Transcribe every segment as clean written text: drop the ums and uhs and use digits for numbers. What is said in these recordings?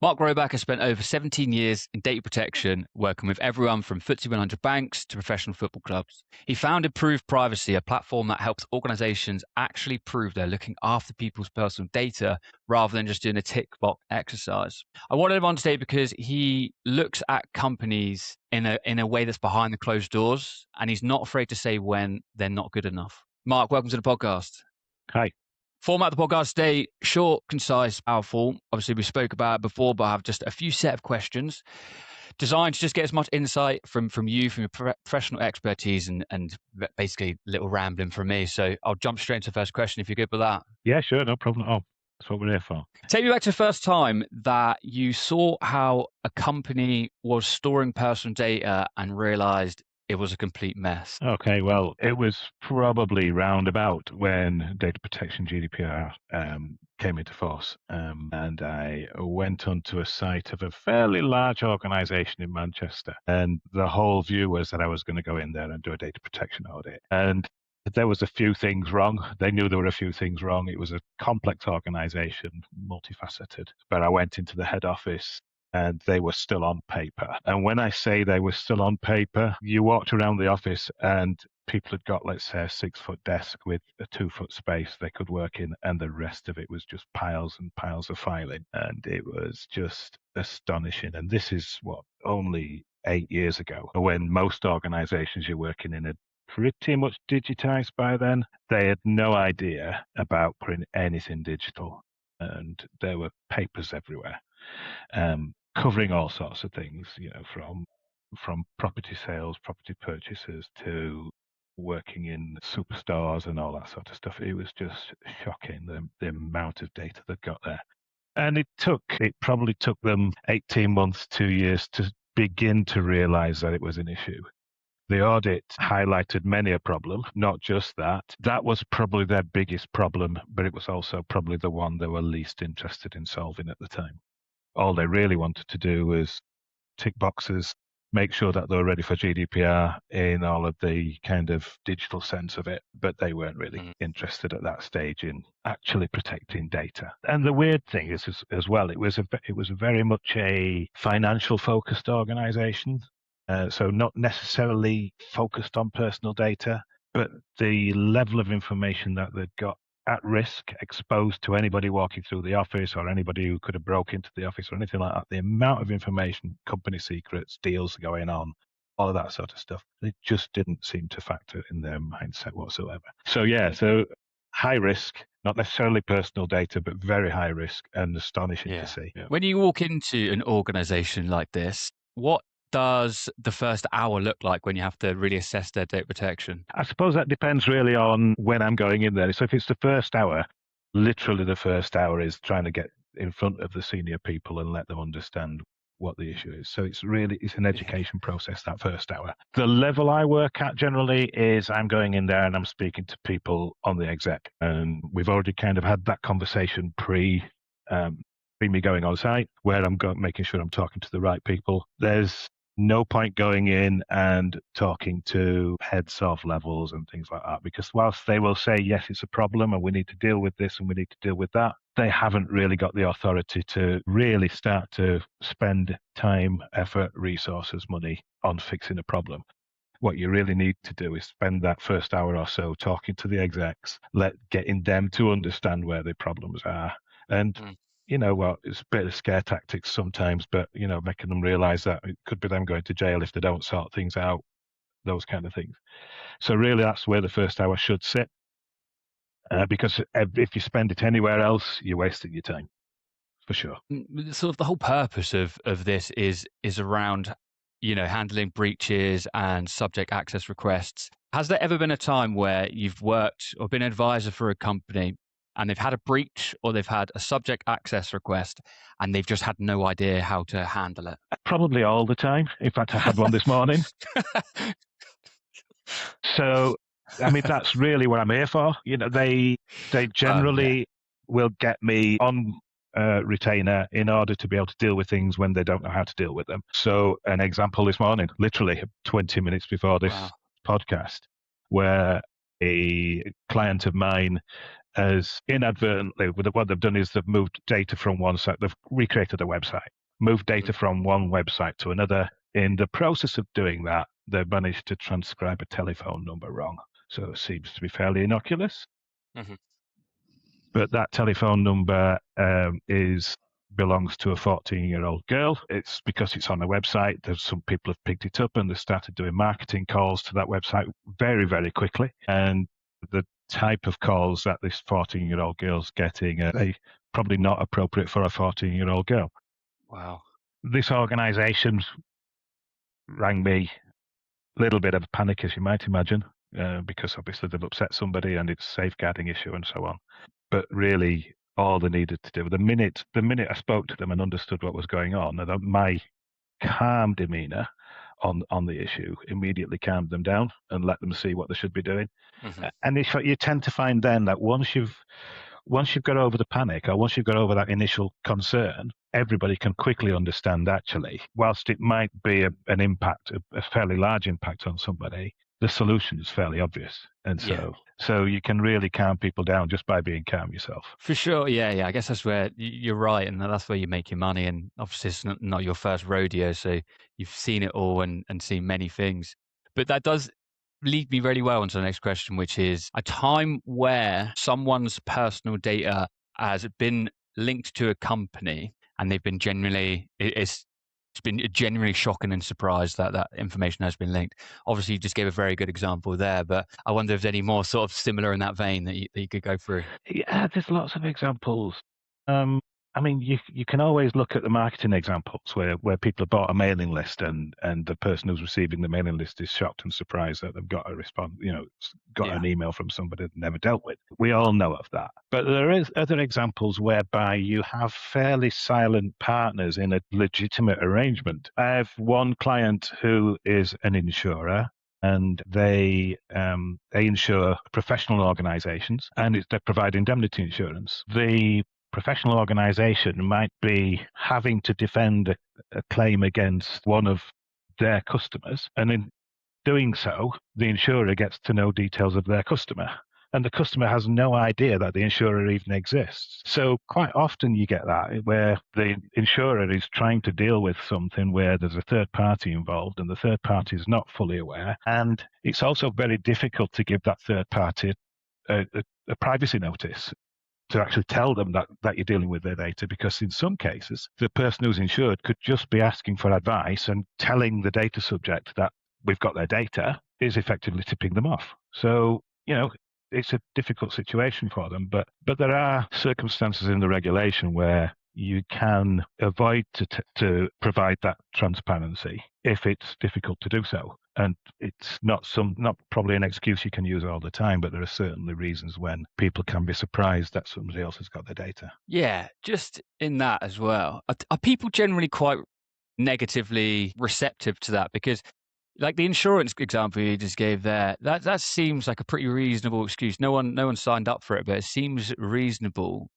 Mark Roebuck has spent over 17 years in data protection, working with everyone from FTSE 100 banks to professional football clubs. He founded Prove Privacy, a platform that helps organizations actually prove they're looking after people's personal data rather than just doing a tick box exercise. I wanted him on today because he looks at companies in a way that's behind the closed doors, and he's not afraid to say when they're not good enough. Mark, welcome to the podcast. Hi. Format of the podcast today, short, concise, powerful. Obviously, we spoke about it before, but I have just a few set of questions designed to just get as much insight from you, from your professional expertise, and basically a little rambling from me. So I'll jump straight into the first question if you're good with that. Yeah, sure. No problem at all. That's what we're here for. Take me back to the first time that you saw how a company was storing personal data and realized it was a complete mess. Okay, well, it was probably roundabout when data protection GDPR came into force. And I went onto a site of a fairly large organization in Manchester. And the whole view was that I was going to go in there and do a data protection audit. And there was a few things wrong. They knew there were a few things wrong. It was a complex organization, multifaceted. But I went into the head office and they were still on paper. And when I say they were still on paper, you walked around the office and people had got, let's say, a 6-foot desk with a 2-foot space they could work in, and the rest of it was just piles and piles of filing. And it was just astonishing. And this is only 8 years ago, when most organizations you're working in had pretty much digitized by then. They had no idea about putting anything digital, and there were papers everywhere. Covering all sorts of things, from property sales, property purchases, to working in superstores and all that sort of stuff. It was just shocking, the amount of data they've got there. And it probably took them 18 months, 2 years to begin to realize that it was an issue. The audit highlighted many a problem, not just that. That was probably their biggest problem, but it was also probably the one they were least interested in solving at the time. All they really wanted to do was tick boxes, make sure that they were ready for GDPR in all of the kind of digital sense of it, but they weren't really interested at that stage in actually protecting data. And the weird thing is, as well, it was very much a financial focused organization, so not necessarily focused on personal data, but the level of information that they'd got at risk, exposed to anybody walking through the office or anybody who could have broke into the office or anything like that, the amount of information, company secrets, deals going on, all of that sort of stuff, it just didn't seem to factor in their mindset whatsoever. So high risk, not necessarily personal data, but very high risk, and astonishing to see. Yeah. When you walk into an organization like this, what does the first hour look like when you have to really assess their data protection? I suppose that depends really on when I'm going in there. So if it's the first hour, literally the first hour is trying to get in front of the senior people and let them understand what the issue is. So it's an education process, that first hour. The level I work at generally is I'm going in there and I'm speaking to people on the exec. And we've already kind of had that conversation pre me going on site, where I'm making sure I'm talking to the right people. There's no point going in and talking to heads of levels and things like that, because whilst they will say, yes, it's a problem and we need to deal with this and we need to deal with that, they haven't really got the authority to really start to spend time, effort, resources, money on fixing a problem. What you really need to do is spend that first hour or so talking to the execs, getting them to understand where the problems are. And it's a bit of scare tactics sometimes, but, making them realize that it could be them going to jail if they don't sort things out, those kind of things. So really, that's where the first hour should sit, because if you spend it anywhere else, you're wasting your time, for sure. Sort of the whole purpose of this is around, handling breaches and subject access requests. Has there ever been a time where you've worked or been an advisor for a company and they've had a breach or they've had a subject access request and they've just had no idea how to handle it? Probably all the time. In fact, I had one this morning. So, I mean, that's really what I'm here for. They generally will get me on retainer in order to be able to deal with things when they don't know how to deal with them. So an example this morning, literally 20 minutes before this podcast, where a client of mine as inadvertently, what they've done is they've moved data from one site, they've recreated a website, moved data from one website to another. In the process of doing that, they've managed to transcribe a telephone number wrong. So it seems to be fairly innocuous. Mm-hmm. But that telephone number belongs to a 14-year-old girl. It's because it's on a website. There's some people have picked it up and they started doing marketing calls to that website very, very quickly. And the type of calls that this 14-year-old girl's getting are probably not appropriate for a 14-year-old girl. Wow. This organization rang me, a little bit of a panic, as you might imagine, because obviously they've upset somebody and it's a safeguarding issue and so on. But really, all they needed to do, the minute I spoke to them and understood what was going on, my calm demeanor on the issue immediately calmed them down and let them see what they should be doing. Mm-hmm. And you tend to find then that once you've got over the panic, or once you've got over that initial concern, everybody can quickly understand, actually, whilst it might be an impact, a fairly large impact on somebody, the solution is fairly obvious. And so you can really calm people down just by being calm yourself. For sure. Yeah. I guess that's where you're right. And that's where you make your money. And obviously it's not your first rodeo. So you've seen it all and seen many things. But that does lead me really well into the next question, which is a time where someone's personal data has been linked to a company and they've been it's been genuinely shocking and surprised that that information has been linked. Obviously, you just gave a very good example there, but I wonder if there's any more sort of similar in that vein that you could go through. Yeah, there's lots of examples. I mean, you can always look at the marketing examples where people have bought a mailing list and the person who's receiving the mailing list is shocked and surprised that they've got a response, got an email from somebody they've never dealt with. We all know of that. But there is other examples whereby you have fairly silent partners in a legitimate arrangement. I have one client who is an insurer, and they insure professional organizations, and they provide indemnity insurance. The professional organization might be having to defend a claim against one of their customers, and in doing so, the insurer gets to know details of their customer. And the customer has no idea that the insurer even exists. So quite often you get that where the insurer is trying to deal with something where there's a third party involved and the third party is not fully aware. And it's also very difficult to give that third party a privacy notice to actually tell them that you're dealing with their data, because in some cases, the person who's insured could just be asking for advice, and telling the data subject that we've got their data is effectively tipping them off. So, it's a difficult situation for them, but there are circumstances in the regulation where you can avoid to provide that transparency if it's difficult to do so. And it's not probably an excuse you can use all the time, but there are certainly reasons when people can be surprised that somebody else has got their data. Yeah, just in that as well. Are people generally quite negatively receptive to that? Because like the insurance example you just gave there, that seems like a pretty reasonable excuse. No one signed up for it, but it seems reasonable.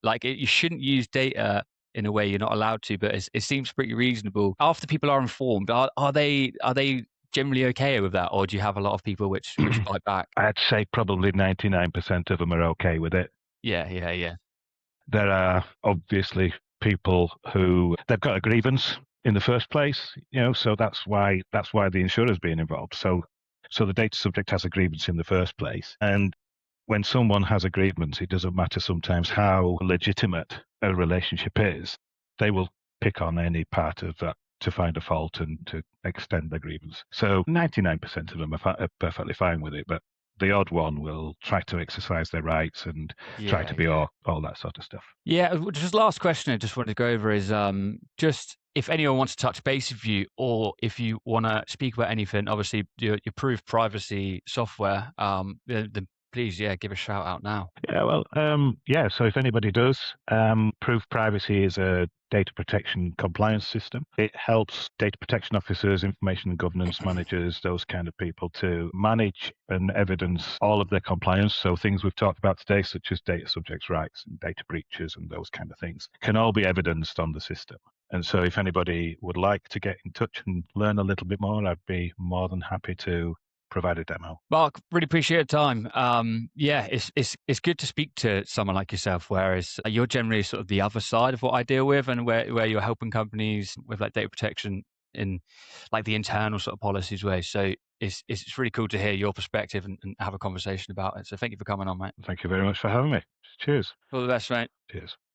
Like you shouldn't use data in a way you're not allowed to, but it seems pretty reasonable. After people are informed, are they generally okay with that, or do you have a lot of people which fight back? I'd say probably 99% of them are okay with it. Yeah. There are obviously people who they've got a grievance in the first place, so that's why the insurer's being involved. So the data subject has a grievance in the first place. And when someone has a grievance, it doesn't matter sometimes how legitimate a relationship is. They will pick on any part of that to find a fault and to extend the grievance. So 99% of them are perfectly fine with it, but the odd one will try to exercise their rights and try to be all that sort of stuff. Yeah, just last question I just wanted to go over is just if anyone wants to touch base with you, or if you want to speak about anything, obviously your approved privacy software, then please, give a shout out now. Yeah, well, so if anybody does, Proof Privacy is a data protection compliance system. It helps data protection officers, information and governance managers, those kind of people to manage and evidence all of their compliance. So things we've talked about today, such as data subjects' rights and data breaches and those kind of things, can all be evidenced on the system. And so if anybody would like to get in touch and learn a little bit more, I'd be more than happy to provide a demo. Mark, really appreciate your time. Yeah, it's good to speak to someone like yourself, whereas you're generally sort of the other side of what I deal with, and where you're helping companies with like data protection in like the internal sort of policies way. So it's really cool to hear your perspective and have a conversation about it. So thank you for coming on, mate. Thank you very much for having me. Cheers. All the best, mate. Cheers.